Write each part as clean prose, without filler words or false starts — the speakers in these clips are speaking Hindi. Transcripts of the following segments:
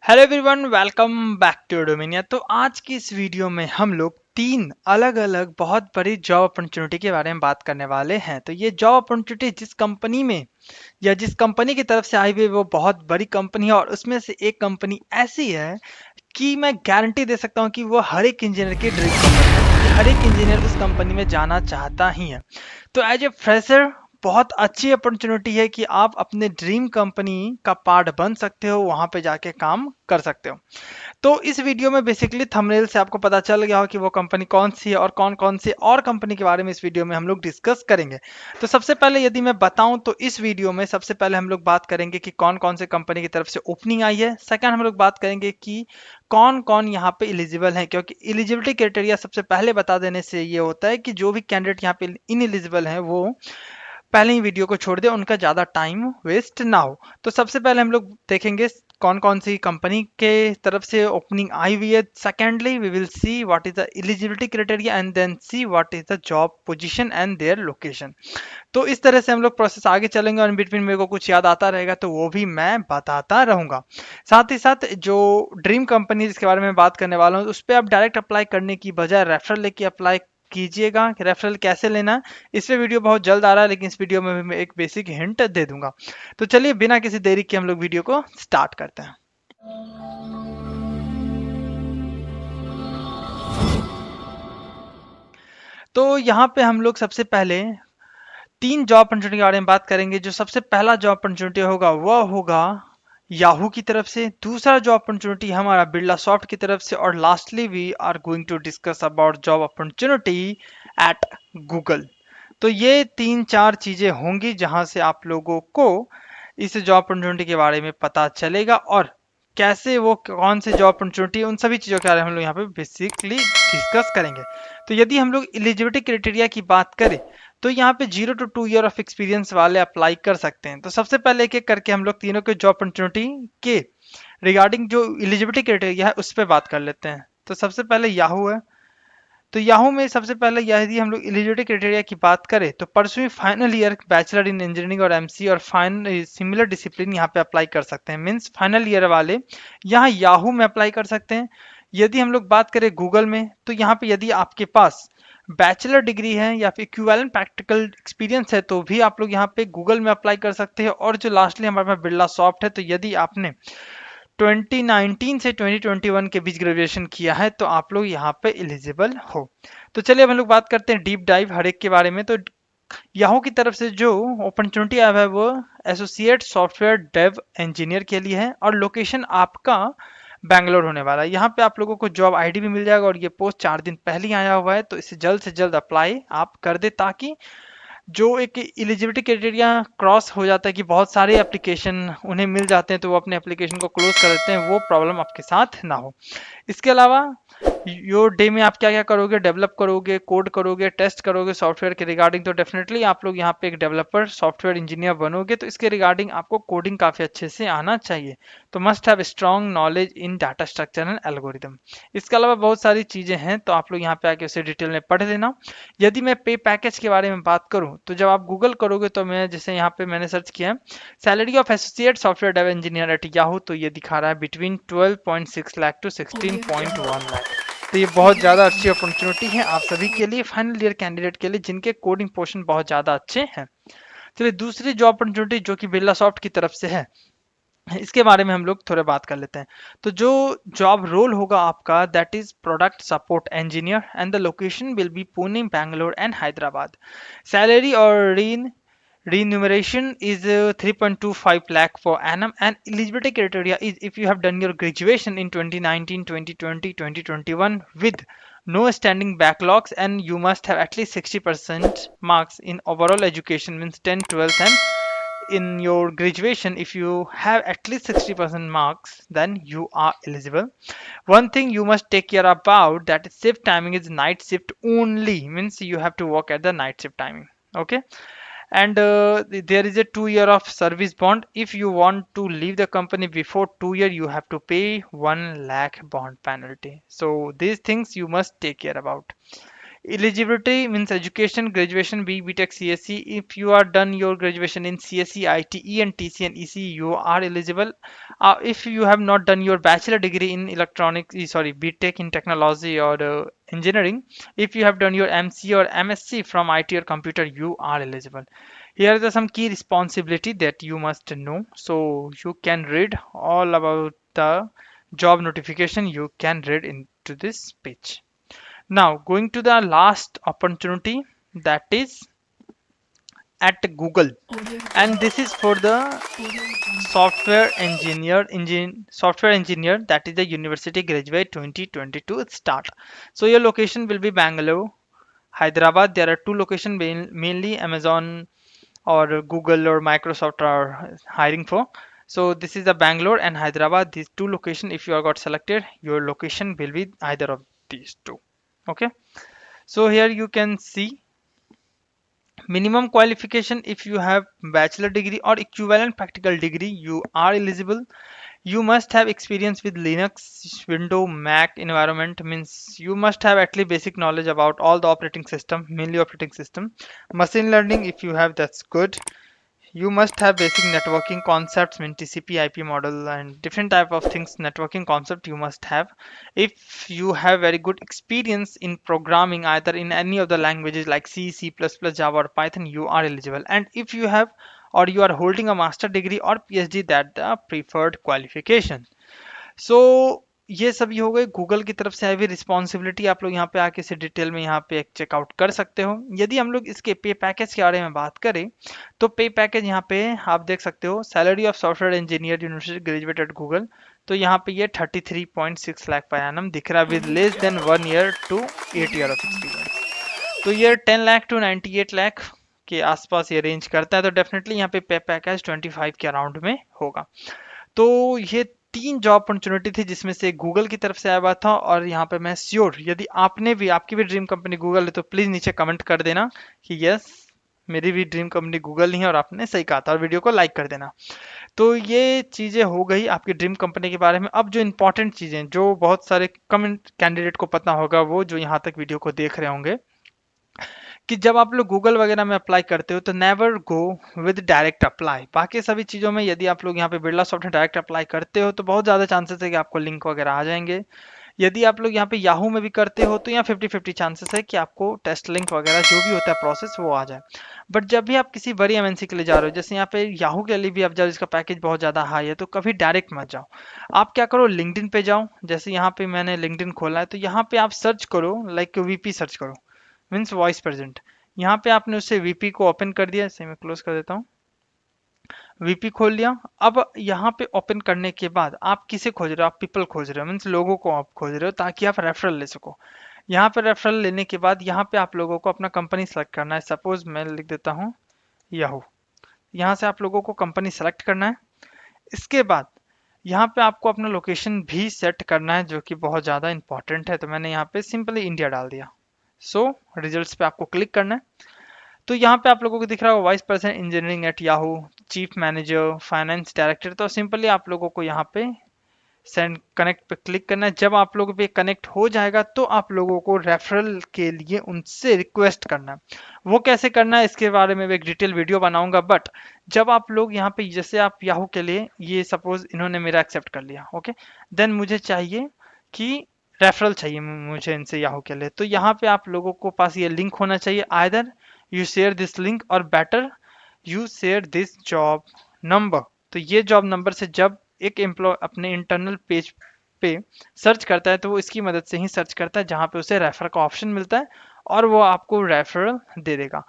Hello everyone, welcome back to Dominia. तो आज की इस वीडियो में हम लोग तीन अलग अलग बहुत बड़ी जॉब अपॉर्चुनिटी के बारे में बात करने वाले हैं। तो ये जॉब अपॉर्चुनिटी जिस कंपनी में या जिस कंपनी की तरफ से आई हुई वो बहुत बड़ी कंपनी है, और उसमें से एक कंपनी ऐसी है कि मैं गारंटी दे सकता हूँ कि वो हर एक इंजीनियर की ड्रीम कंपनी है, क्योंकि हर एक इंजीनियर उस कंपनी में जाना चाहता ही है। तो एज ए फ्रेशर बहुत अच्छी अपॉर्चुनिटी है कि आप अपने ड्रीम कंपनी का पार्ट बन सकते हो, वहां पे जाके काम कर सकते हो। तो इस वीडियो में बेसिकली थंबनेल से आपको पता चल गया हो कि वो कंपनी कौन सी है और कौन कौन सी और कंपनी के बारे में इस वीडियो में हम लोग डिस्कस करेंगे। तो सबसे पहले यदि मैं बताऊं तो इस वीडियो में सबसे पहले हम लोग बात करेंगे कि कौन कौन से कंपनी की तरफ से ओपनिंग आई है। सेकंड हम लोग बात करेंगे कि कौन कौन यहाँ पे एलिजिबल है, क्योंकि एलिजिबिलिटी क्राइटेरिया सबसे पहले बता देने से ये होता है कि जो भी कैंडिडेट यहाँ पे इन एलिजिबल है वो पहले ही वीडियो को छोड़ दे, उनका ज़्यादा टाइम वेस्ट ना हो। तो सबसे पहले हम लोग देखेंगे कौन कौन सी कंपनी के तरफ से ओपनिंग आई हुई है। Secondly we will see what is the eligibility criteria and then see what is the job position and their location. तो इस तरह से हम लोग प्रोसेस आगे चलेंगे, और इन बिटवीन मेरे को कुछ याद आता रहेगा तो वो भी मैं बताता रहूंगा। साथ ही साथ जो ड्रीम कंपनी जिसके बारे में बात करने वाला हूँ उस पर आप डायरेक्ट अप्लाई करने की बजाय रेफरल लेके अप्लाई कीजिएगा कि रेफरल कैसे लेना है। इस पे वीडियो बहुत जल्द आ रहा है, लेकिन इस वीडियो में भी मैं एक बेसिक हिंट दे दूंगा। तो चलिए बिना किसी देरी के हम लोग वीडियो को स्टार्ट करते हैं। तो यहाँ पे हम लोग सबसे पहले तीन जॉब अपॉर्चुनिटी के बारे में बात करेंगे। जो सबसे पहला जॉब अपॉर्चुनिटी होगा वह होगा याहू की तरफ से, दूसरा जॉब अपॉर्चुनिटी हमारा बिरला सॉफ्ट की तरफ से, और lastly we are going to discuss about job opportunity at Google. तो ये तीन चार चीजें होंगी जहां से आप लोगों को इस जॉब अपॉर्चुनिटी के बारे में पता चलेगा, और कैसे वो कौन से जॉब अपॉर्चुनिटी उन सभी चीज़ों के बारे में हम लोग यहाँ पे बेसिकली डिस्कस करेंगे। तो यदि हम लोग एलिजिबिलिटी क्राइटेरिया की बात करें तो यहाँ पे 0 to 2 ईयर ऑफ एक्सपीरियंस वाले अप्लाई कर सकते हैं। तो सबसे पहले एक एक करके हम लोग तीनों के जॉब अपॉर्चुनिटी के रिगार्डिंग जो एलिजिबिलिटी क्राइटेरिया है उस पर बात कर लेते हैं। तो सबसे पहले याहू है। तो याहू में सबसे पहले यदि हम लोग एलिजिबिलिटी क्राइटेरिया की बात करें तो pursuing final year bachelor in engineering और एमसी और फाइन सिमिलर डिसिप्लिन यहाँ पे अप्लाई कर सकते हैं। मींस फाइनल ईयर वाले यहाँ याहू में अप्लाई कर सकते हैं। यदि हम लोग बात करें गूगल में तो यहाँ पे यदि आपके पास बैचलर डिग्री है या फिर इक्विवेलेंट प्रैक्टिकल एक्सपीरियंस है तो भी आप लोग यहाँ पे गूगल में अप्लाई कर सकते हैं। और जो लास्टली हमारे पास बिरला सॉफ्ट है, तो यदि आपने 2019 से 2021 के बीच ग्रेजुएशन किया है तो आप लोग यहाँ पे एलिजिबल हो। तो चलिए अब हम लोग बात करते हैं डीप डाइव हर एक के बारे में। तो याहू की तरफ से जो अपॉर्चुनिटी आया है वो एसोसिएट सॉफ्टवेयर डेव इंजीनियर के लिए है, और लोकेशन आपका बैंगलोर होने वाला है। यहाँ पे आप लोगों को जॉब आईडी भी मिल जाएगा, और ये पोस्ट 4 दिन पहले ही आया हुआ है, तो इसे जल्द से जल्द अप्लाई आप कर दे ताकि जो एक एलिजिबिलिटी क्राइटेरिया क्रॉस हो जाता है कि बहुत सारे एप्लीकेशन उन्हें मिल जाते हैं तो वो अपने एप्लीकेशन को क्लोज कर देते हैं, वो प्रॉब्लम आपके साथ ना हो। इसके अलावा योर डे में आप क्या क्या करोगे, डेवलप करोगे, कोड करोगे, टेस्ट करोगे सॉफ्टवेयर के रिगार्डिंग। तो डेफिनेटली आप लोग यहाँ पे एक डेवलपर सॉफ्टवेयर इंजीनियर बनोगे, तो इसके रिगार्डिंग आपको कोडिंग काफ़ी अच्छे से आना चाहिए। तो must have strong knowledge in data structure and algorithm. इसके अलावा बहुत सारी चीज़ें हैं, तो आप लोग यहाँ पे आके उसे डिटेल में पढ़ लेना। यदि मैं पे पैकेज के बारे में बात करूँ तो जब आप गूगल करोगे तो मैं जैसे यहाँ पे मैंने सर्च किया है salary of associate software dev engineer at Yahoo, तो ये दिखा रहा है बिटवीन 12.6 लाख टू 16.1 लाख। तो ये बहुत ज़्यादा अच्छी अपॉर्चुनिटी है आप सभी के लिए, फाइनल ईयर कैंडिडेट के लिए जिनके कोडिंग पोर्शन बहुत ज़्यादा अच्छे हैं। चलिए दूसरी जॉब अपॉर्चुनिटी जो कि बिरला सॉफ्ट की तरफ से है, इसके बारे में हम लोग थोड़े बात कर लेते हैं। तो जो जॉब रोल होगा आपका that is product support engineer, and the location will be Pune, Bangalore and Hyderabad. Salary और remuneration is 3.25 lakh per annum, and eligibility criteria is if you have done your graduation in 2019, 2020, 2021 with no standing backlogs, and you must have at least 60% marks in overall education, means 10 12th, and in your graduation if you have at least 60% marks then you are eligible. One thing you must take care about that is shift timing is night shift only, means you have to work at the night shift timing. Okay. And there is a 2 year of service bond. If you want to leave the company before 2 year you have to pay 1 lakh bond penalty. So these things you must take care about. Eligibility means education, graduation, BTech, CSE. If you are done your graduation in CSE, ITE, and TC and EC, you are eligible. If you have not done your bachelor degree in electronics, sorry, BTech in technology or engineering, if you have done your MC or MSc from IT or computer, you are eligible. Here are some key responsibility that you must know. So you can read all about the job notification. You can read into this page. Now, going to the last opportunity, that is at Google, and this is for the software engineer, that is the university graduate 2022 start. So your location will be Bangalore, Hyderabad. There are two locations, mainly Amazon or Google or Microsoft are hiring for. So this is the Bangalore and Hyderabad, these two locations. If you are got selected, your location will be either of these two. Okay, so here you can see minimum qualification. If you have bachelor degree or equivalent practical degree, you are eligible. You must have experience with Linux, Windows, Mac environment, means you must have at least basic knowledge about all the operating system, mainly operating system. Machine learning, if you have, that's good. You must have basic networking concepts, mean TCP IP model and different type of things, networking concept you must have. If you have very good experience in programming either in any of the languages like C++, Java or Python, you are eligible. And if you have or you are holding a master degree or PhD, that the preferred qualification. सो ये सभी हो गए गूगल की तरफ से आई हुई रिस्पॉन्सिबिलिटी। आप लोग यहाँ पे आके इसे डिटेल में यहाँ पे एक चेकआउट कर सकते हो। यदि हम लोग इसके पे पैकेज के बारे में बात करें तो पे पैकेज यहाँ पे आप देख सकते हो, salary of software engineer university graduate at Google, तो यहाँ पे ये 33.6 लाख पर एनम दिख रहा है with less than 1 year to 8 year of experience. तो ये 10 लाख टू 98 लाख के आसपास ये रेंज करता है। तो डेफिनेटली यहाँ पे पैकेज 25 के अराउंड में होगा। तो ये तीन जॉब अपॉर्चुनिटी थी जिसमें से गूगल की तरफ से आया हुआ था। और यहाँ पे मैं श्योर, यदि आपने भी, आपकी भी ड्रीम कंपनी गूगल है, तो प्लीज नीचे कमेंट कर देना कि यस मेरी भी ड्रीम कंपनी गूगल ही है और आपने सही कहा था, और वीडियो को लाइक कर देना। तो ये चीजें हो गई आपकी ड्रीम कंपनी के बारे में। अब जो इंपॉर्टेंट चीजें जो बहुत सारे कम कैंडिडेट को पता होगा, वो जो यहाँ तक वीडियो को देख रहे होंगे, कि जब आप लोग गूगल वगैरह में अप्लाई करते हो तो never go with direct apply. बाकी सभी चीज़ों में यदि आप लोग यहाँ पे बिरला सॉफ्ट में डायरेक्ट अप्लाई करते हो तो बहुत ज़्यादा चांसेस है कि आपको लिंक वगैरह आ जाएंगे। यदि आप लोग यहाँ पे याहू में भी करते हो तो यहाँ 50-50 चांसेस है कि आपको टेस्ट लिंक वगैरह जो भी होता है प्रोसेस वो आ जाए। बट जब भी आप किसी बड़ी एमएनसी के लिए जा रहे हो, जैसे यहाँ पे याहू के लिए भी आप जब इसका पैकेज बहुत ज़्यादा हाई है, तो कभी डायरेक्ट मत जाओ। आप क्या करो, लिंक्डइन पे जाओ। जैसे यहाँ पे मैंने लिंक्डइन खोला है, तो यहाँ पे आप सर्च करो, लाइक वीपी सर्च करो, मीन्स वॉइस प्रेजेंट। यहाँ पे आपने उससे वीपी को ओपन कर दिया, इसे मैं क्लोज कर देता हूँ। वीपी खोल लिया। अब यहाँ पे ओपन करने के बाद आप किसे खोज रहे हो, आप पीपल खोज रहे हो, मीन्स लोगों को आप खोज रहे हो ताकि आप रेफरल ले सको। यहाँ पे रेफरल लेने के बाद यहाँ पे आप लोगों को अपना कंपनी सेलेक्ट करना है। सपोज मैं लिख देता हूँ याहू। यहाँ से आप लोगों को कंपनी सेलेक्ट करना है। इसके बाद यहाँ पे आपको अपना लोकेशन भी सेट करना है, जो कि बहुत ज़्यादा इंपॉर्टेंट है। तो मैंने यहाँ पे सिंपली इंडिया डाल दिया। सो रिजल्ट्स पे आपको क्लिक करना है। तो यहाँ पे आप लोगों को दिख रहा होगा vice president engineering at Yahoo, chief manager, finance director. तो सिंपली आप लोगों को यहाँ पे सेंड कनेक्ट पे क्लिक करना है। जब आप लोगों पे कनेक्ट हो जाएगा तो आप लोगों को रेफरल के लिए उनसे रिक्वेस्ट करना है। वो कैसे करना है इसके बारे में एक डिटेल वीडियो बनाऊंगा। बट जब आप लोग यहाँ पे, जैसे आप याहू के लिए, ये सपोज इन्होंने मेरा एक्सेप्ट कर लिया, ओके, देन मुझे चाहिए कि रेफरल चाहिए मुझे इनसे याहू के लिए। तो यहाँ पे आप लोगों को पास ये लिंक होना चाहिए, either you share this link और better you share this job number. तो ये जॉब नंबर से जब एक एम्प्लॉय अपने इंटरनल पेज पे सर्च करता है तो वो इसकी मदद से ही सर्च करता है, जहाँ पे उसे रेफर का ऑप्शन मिलता है और वो आपको रेफरल दे देगा।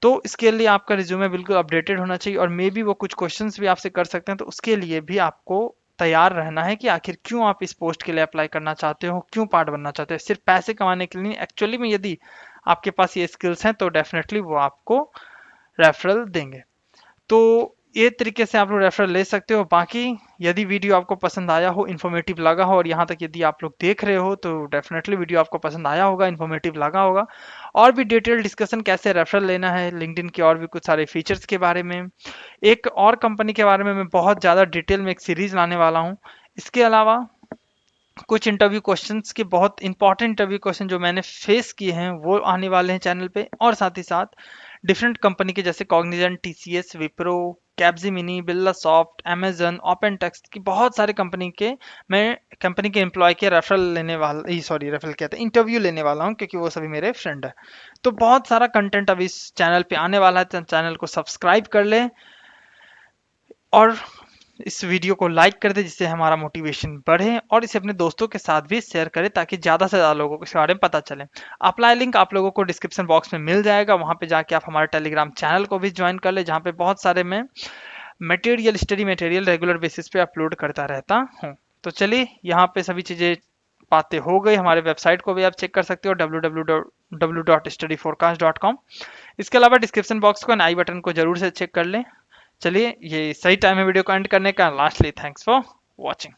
तो इसके लिए आपका रिज्यूमे बिल्कुल अपडेटेड होना चाहिए, और मे बी वो कुछ क्वेश्चंस भी आपसे कर सकते हैं। तो उसके लिए भी आपको तैयार रहना है कि आखिर क्यों आप इस पोस्ट के लिए अप्लाई करना चाहते हो, क्यों पार्ट बनना चाहते हो। सिर्फ पैसे कमाने के लिए नहीं, एक्चुअली में यदि आपके पास ये स्किल्स हैं तो डेफिनेटली वो आपको रेफरल देंगे। तो ये तरीके से आप लोग रेफरल ले सकते हो। बाकी यदि वीडियो आपको पसंद आया हो, इन्फॉर्मेटिव लगा हो, और यहाँ तक यदि आप लोग देख रहे हो तो डेफिनेटली वीडियो आपको पसंद आया होगा, इन्फॉर्मेटिव लगा होगा। और भी डिटेल डिस्कशन कैसे रेफरल लेना है लिंक्डइन के, और भी कुछ सारे फीचर्स के बारे में, एक और कंपनी के बारे में मैं बहुत ज़्यादा डिटेल में एक सीरीज लाने वाला हूँ। इसके अलावा कुछ इंटरव्यू क्वेश्चंस के बहुत इंपॉर्टेंट इंटरव्यू क्वेश्चन जो मैंने फेस किए हैं वो आने वाले हैं चैनल पे, और साथ ही साथ डिफरेंट कंपनी के जैसे Cognizant, TCS, Wipro, Capgemini, Birlasoft, Amazon, OpenText की बहुत सारे कंपनी के एम्प्लॉय के रेफरल लेने वाला, सॉरी रेफरल कहते हैं, इंटरव्यू लेने वाला हूँ, क्योंकि वो सभी मेरे फ्रेंड है। तो बहुत सारा कंटेंट अभी इस चैनल पे आने वाला है, तो चैनल को सब्सक्राइब कर ले और इस वीडियो को लाइक कर दे, जिससे हमारा मोटिवेशन बढ़े, और इसे अपने दोस्तों के साथ भी शेयर करें ताकि ज़्यादा से ज़्यादा लोगों को इसके बारे में पता चले। अप्लाई लिंक आप लोगों को डिस्क्रिप्शन बॉक्स में मिल जाएगा, वहाँ पे जाके आप हमारे टेलीग्राम चैनल को भी ज्वाइन कर ले, जहाँ पे बहुत सारे मैं material, study material regular basis पे अपलोड करता रहता हूँ। तो चलिए, यहाँ पे सभी चीज़ें बातें हो गई। हमारे वेबसाइट को भी आप चेक कर सकते हो, www.studyforecast.com। इसके अलावा डिस्क्रिप्शन बॉक्स को आई बटन को जरूर से चेक कर लें। चलिए, ये सही टाइम है वीडियो को एंड करने का। Lastly thanks for watching.